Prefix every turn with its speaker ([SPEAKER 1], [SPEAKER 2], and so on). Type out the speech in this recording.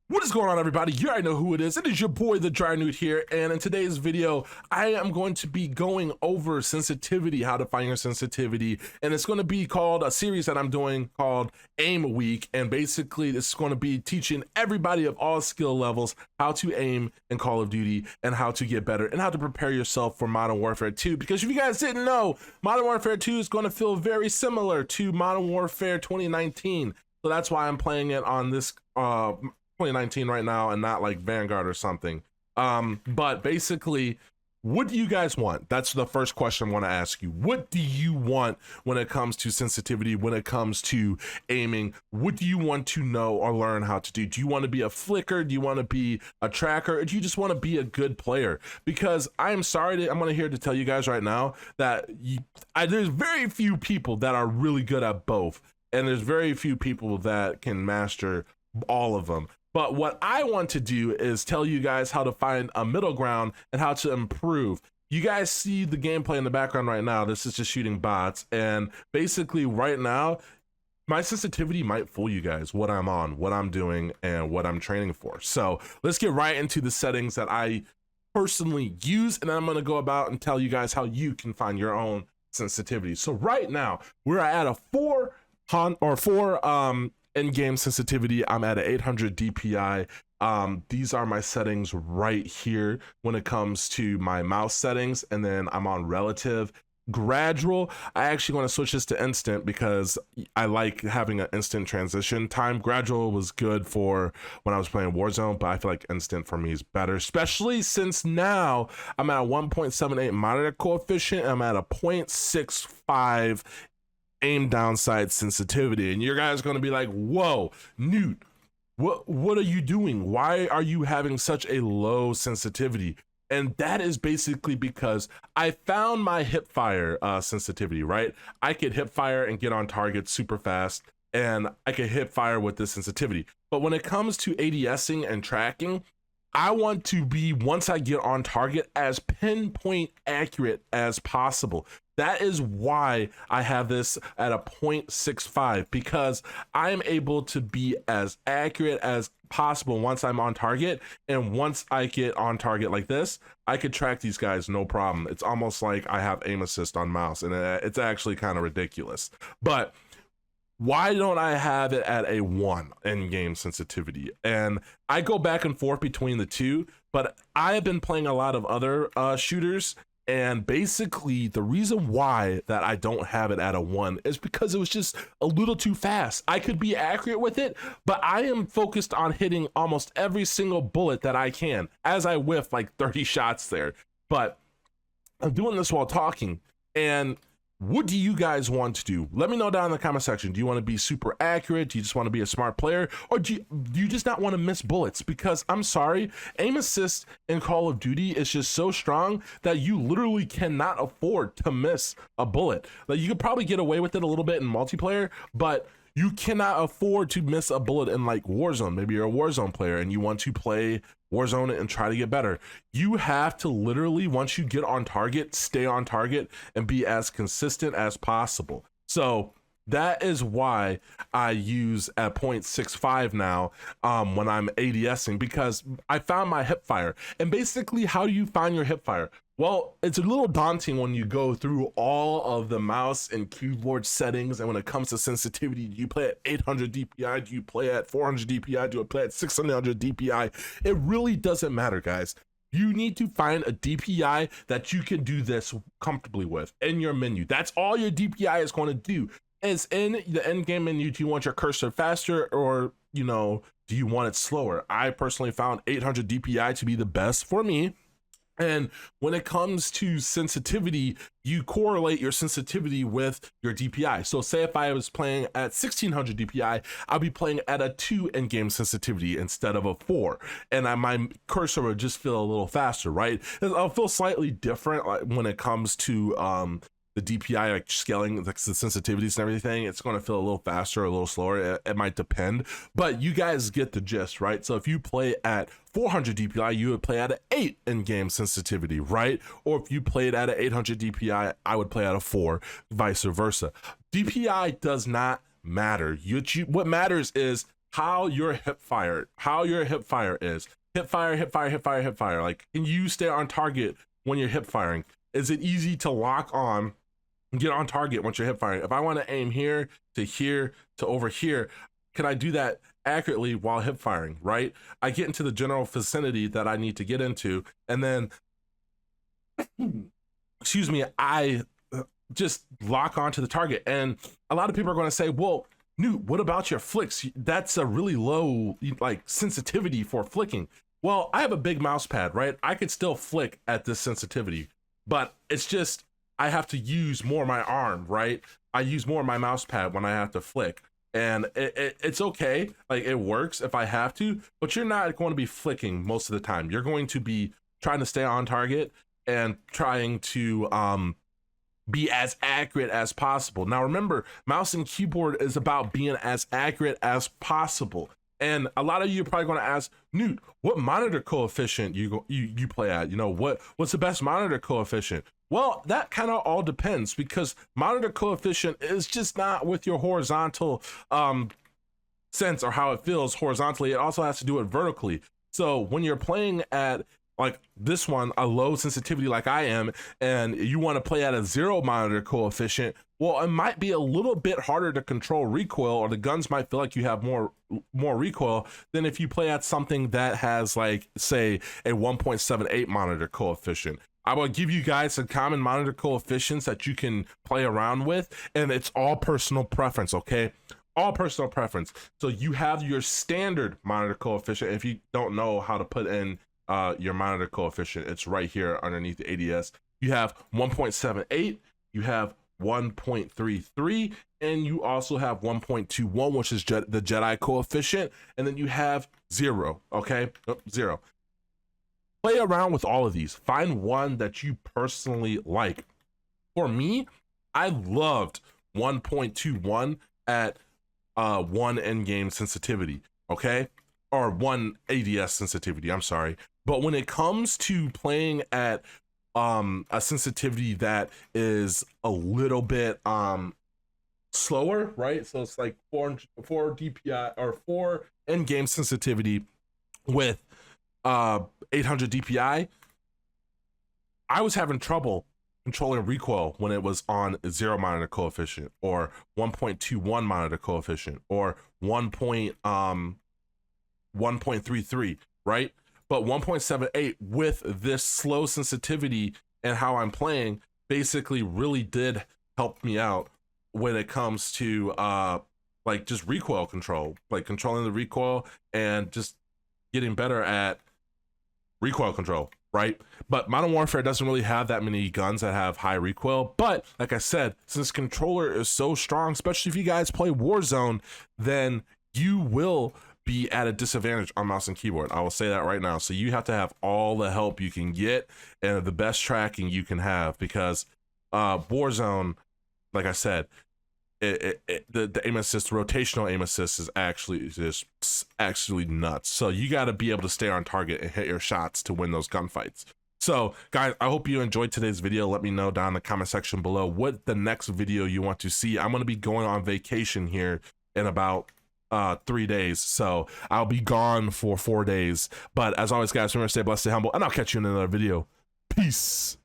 [SPEAKER 1] What is going on, everybody? You already know who it is. It is your boy, TheDryerNewt here, and in today's video, I am going to be going over sensitivity, how to find your sensitivity, and it's going to be called a series that I'm doing called Aim Week, and basically, it's going to be teaching everybody of all skill levels how to aim in Call of Duty and how to get better and how to prepare yourself for Modern Warfare 2, because if you guys didn't know, Modern Warfare 2 is going to feel very similar to Modern Warfare 2019, so that's why I'm playing it on this 2019 right now and not like Vanguard or something. But basically, what do you guys want? That's the first question I want to ask you. What do you want when it comes to sensitivity, when it comes to aiming? What do you want to know or learn how to do? Do you want to be a flicker? Do you want to be a tracker? Or do you just want to be a good player? Because I'm here to tell you guys right now that there's very few people that are really good at both. And there's very few people that can master all of them. But what I want to do is tell you guys how to find a middle ground and how to improve. You guys see the gameplay in the background right now. This is just shooting bots. And basically right now, my sensitivity might fool you guys, what I'm on, what I'm doing, and what I'm training for. So let's get right into the settings that I personally use. And then I'm going to go about and tell you guys how you can find your own sensitivity. So right now, we're at a 4 in-game sensitivity. I'm at an 800 DPI. These are my settings right here when it comes to my mouse settings, and then I'm on relative. Gradual, I actually want to switch this to instant because I like having an instant transition time. Gradual was good for when I was playing Warzone, but I feel like instant for me is better, especially since now I'm at a 1.78 monitor coefficient. I'm at a 0.65 aim downside sensitivity, and your guys are going to be like, whoa, Newt, what are you doing? Why are you having such a low sensitivity? And that is basically because I found my hip fire sensitivity, right? I could hip fire and get on target super fast, and I could hip fire with this sensitivity. But when it comes to ADSing and tracking, I want to be, once I get on target, as pinpoint accurate as possible. That is why I have this at a 0.65, because I'm able to be as accurate as possible once I'm on target. And once I get on target like this, I could track these guys no problem. It's almost like I have aim assist on mouse, and it's actually kind of ridiculous. But why don't I have it at a 1 in-game sensitivity? And I go back and forth between the two, but I have been playing a lot of other shooters, and basically the reason why that I don't have it at a 1 is because it was just a little too fast. I could be accurate with it, but I am focused on hitting almost every single bullet that I can, as I whiff like 30 shots there. But I'm doing this while talking, and what do you guys want to do? Let me know down in the comment section. Do you want to be super accurate? Do you just want to be a smart player? Or do you just not want to miss bullets? Because I'm sorry, aim assist in Call of Duty is just so strong that you literally cannot afford to miss a bullet. Like, you could probably get away with it a little bit in multiplayer, but you cannot afford to miss a bullet in like Warzone. Maybe you're a Warzone player and you want to play Warzone and try to get better. You have to literally, once you get on target, stay on target and be as consistent as possible. So that is why I use at 0.65 now when I'm ADSing, because I found my hip fire. And basically, how do you find your hip fire? Well, it's a little daunting when you go through all of the mouse and keyboard settings, and when it comes to sensitivity, do you play at 800 DPI? Do you play at 400 DPI? Do you play at 600 DPI? It really doesn't matter, guys. You need to find a DPI that you can do this comfortably with in your menu. That's all your DPI is going to do. Is in the end game menu. Do you want your cursor faster, or do you want it slower? I personally found 800 DPI to be the best for me. And when it comes to sensitivity, you correlate your sensitivity with your DPI. So say if I was playing at 1600 DPI, I'll be playing at a 2 in-game sensitivity instead of a 4. And my cursor would just feel a little faster, right? I'll feel slightly different when it comes to the DPI, like scaling the sensitivities and everything. It's going to feel a little faster, a little slower. It might depend, but you guys get the gist, right? So if you play at 400 DPI, you would play at an 8 in-game sensitivity, right? Or if you played at an 800 DPI, I would play at a 4, vice versa. DPI does not matter. What matters is how your hip fire is. Hip fire, hip fire, hip fire, hip fire. Like, can you stay on target when you're hip firing? Is it easy to lock on and get on target once you're hip firing? If I want to aim here to over here, can I do that accurately while hip firing, right? I get into the general vicinity that I need to get into, and then, excuse me, I just lock onto the target. And a lot of people are going to say, well, Newt, what about your flicks? That's a really low like sensitivity for flicking. Well, I have a big mouse pad, right? I could still flick at this sensitivity, but it's just, I have to use more of my arm, right? I use more of my mouse pad when I have to flick. And it's okay, like it works if I have to, but you're not going to be flicking most of the time. You're going to be trying to stay on target and trying to be as accurate as possible. Now remember, mouse and keyboard is about being as accurate as possible. And a lot of you are probably going to ask, Newt, what monitor coefficient you play at? You know, what's the best monitor coefficient? Well, that kind of all depends, because monitor coefficient is just not with your horizontal sense or how it feels horizontally. It also has to do it vertically. So when you're playing at like this one, a low sensitivity like I am, and you want to play at a 0 monitor coefficient, well, it might be a little bit harder to control recoil, or the guns might feel like you have more recoil than if you play at something that has, like, say, a 1.78 monitor coefficient. I will give you guys some common monitor coefficients that you can play around with, and it's all personal preference, okay? All personal preference. So you have your standard monitor coefficient. If you don't know how to put in your monitor coefficient, it's right here underneath the ADS. You have 1.78, you have 1.33, and you also have 1.21, which is the Jedi coefficient, and then you have 0, okay? 0. Play around with all of these. Find one that you personally like. For me, I loved 1.21 at 1 endgame sensitivity, okay? Or 1 ADS sensitivity, I'm sorry. But when it comes to playing at a sensitivity that is a little bit slower, right? So it's like 4 DPI or 4 endgame sensitivity with 800 DPI. I was having trouble controlling recoil when it was on 0 monitor coefficient, or 1.21 monitor coefficient, or 1.33, right? But 1.78 with this slow sensitivity and how I'm playing basically really did help me out when it comes to like just recoil control, like controlling the recoil and just getting better at recoil control, right? But Modern Warfare doesn't really have that many guns that have high recoil. But like I said, since controller is so strong, especially if you guys play Warzone, then you will be at a disadvantage on mouse and keyboard. I will say that right now. So you have to have all the help you can get and the best tracking you can have, because Warzone, like I said, the aim assist, rotational aim assist, is actually nuts. So you got to be able to stay on target and hit your shots to win those gunfights. So guys, I hope you enjoyed today's video. Let me know down in the comment section below what the next video you want to see. I'm going to be going on vacation here in about 3 days, so I'll be gone for 4 days. But as always, guys, remember, stay blessed, stay humble, and I'll catch you in another video. Peace.